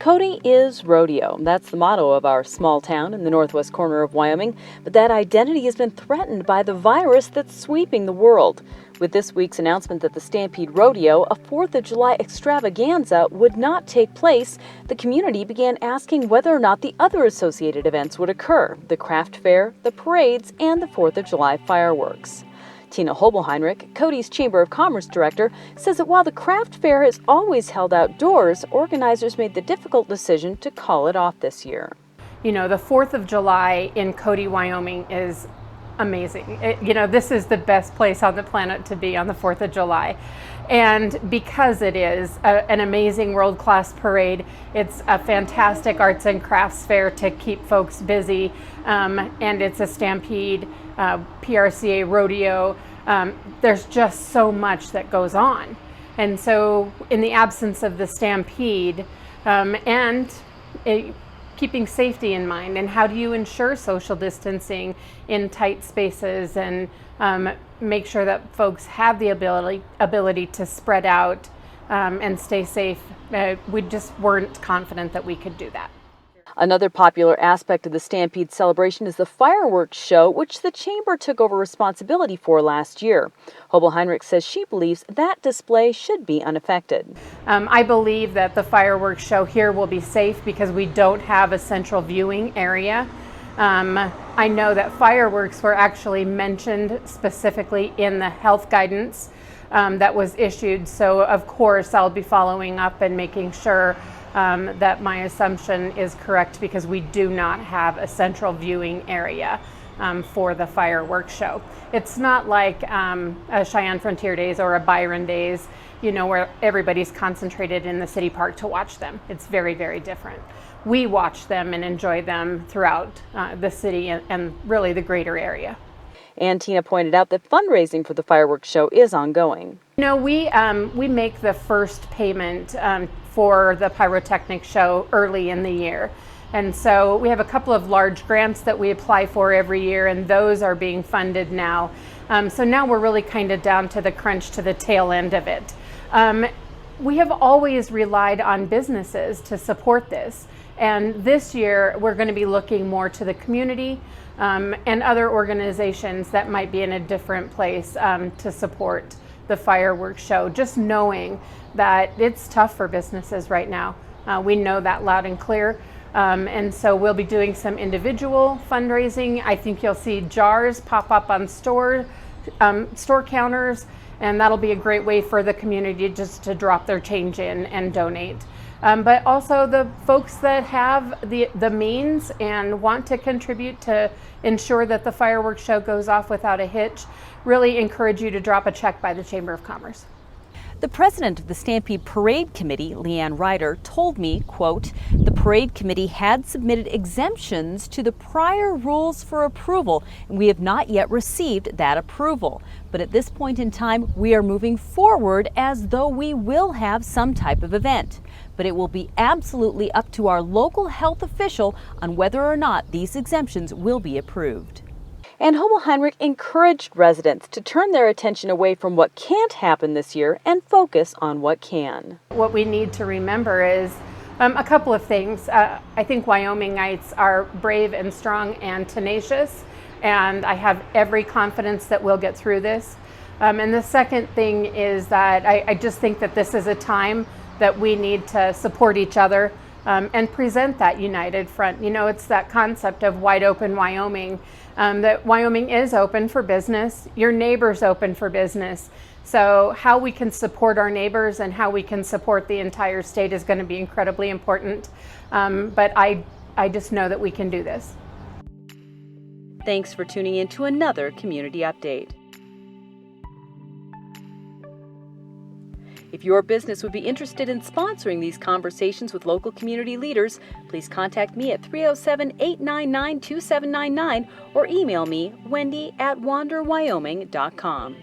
Cody is rodeo. That's the motto of our small town in the northwest corner of Wyoming, but that identity has been threatened by the virus that's sweeping the world. With this week's announcement that the Stampede Rodeo, a 4th of July extravaganza, would not take place, the community began asking whether or not the other associated events would occur: the craft fair, the parades, and the 4th of July fireworks. Tina Hoebelheinrich, Cody's Chamber of Commerce director, says that while the craft fair is always held outdoors, organizers made the difficult decision to call it off this year. You know, the 4th of July in Cody, Wyoming is amazing. This is the best place on the planet to be on the 4th of July. And because it is an amazing world-class parade, it's a fantastic arts and crafts fair to keep folks busy, and it's a Stampede, PRCA rodeo. There's just so much that goes on. And so in the absence of the Stampede, keeping safety in mind, and how do you ensure social distancing in tight spaces and make sure that folks have the ability to spread out and stay safe. We just weren't confident that we could do that. Another popular aspect of the Stampede celebration is the fireworks show, which the Chamber took over responsibility for last year. Hoebelheinrich says she believes that display should be unaffected. I believe that the fireworks show here will be safe because we don't have a central viewing area. I know that fireworks were actually mentioned specifically in the health guidance that was issued, so of course I'll be following up and making sure that my assumption is correct, because we do not have a central viewing area for the fireworks show. It's not like a Cheyenne Frontier Days or a Byron Days, where everybody's concentrated in the city park to watch them. It's very, very different. We watch them and enjoy them throughout the city and really the greater area. And Tina pointed out that fundraising for the fireworks show is ongoing. We make the first payment for the pyrotechnic show early in the year. And so we have a couple of large grants that we apply for every year, and those are being funded now. So now we're really kind of down to the crunch, to the tail end of it. We have always relied on businesses to support this. And this year we're going to be looking more to the community and other organizations that might be in a different place to support the fireworks show, just knowing that it's tough for businesses right now. We know that loud and clear. And so we'll be doing some individual fundraising. I think you'll see jars pop up on store counters, and that'll be a great way for the community just to drop their change in and donate. But also the folks that have the means and want to contribute to ensure that the fireworks show goes off without a hitch, really encourage you to drop a check by the Chamber of Commerce. The president of the Stampede Parade Committee, Leanne Reiter, told me, quote, "The parade committee had submitted exemptions to the prior rules for approval, and we have not yet received that approval. But at this point in time, we are moving forward as though we will have some type of event. But it will be absolutely up to our local health official on whether or not these exemptions will be approved." And Hoebelheinrich encouraged residents to turn their attention away from what can't happen this year and focus on what can. What we need to remember is a couple of things. I think Wyomingites are brave and strong and tenacious, and I have every confidence that we'll get through this. And the second thing is that I just think that this is a time that we need to support each other and present that united front. It's that concept of wide open Wyoming, that Wyoming is open for business, your neighbor's open for business. So how we can support our neighbors and how we can support the entire state is going to be incredibly important. But I just know that we can do this. Thanks for tuning in to another Community Update. If your business would be interested in sponsoring these conversations with local community leaders, please contact me at 307-899-2799 or email me, wendy@wanderwyoming.com.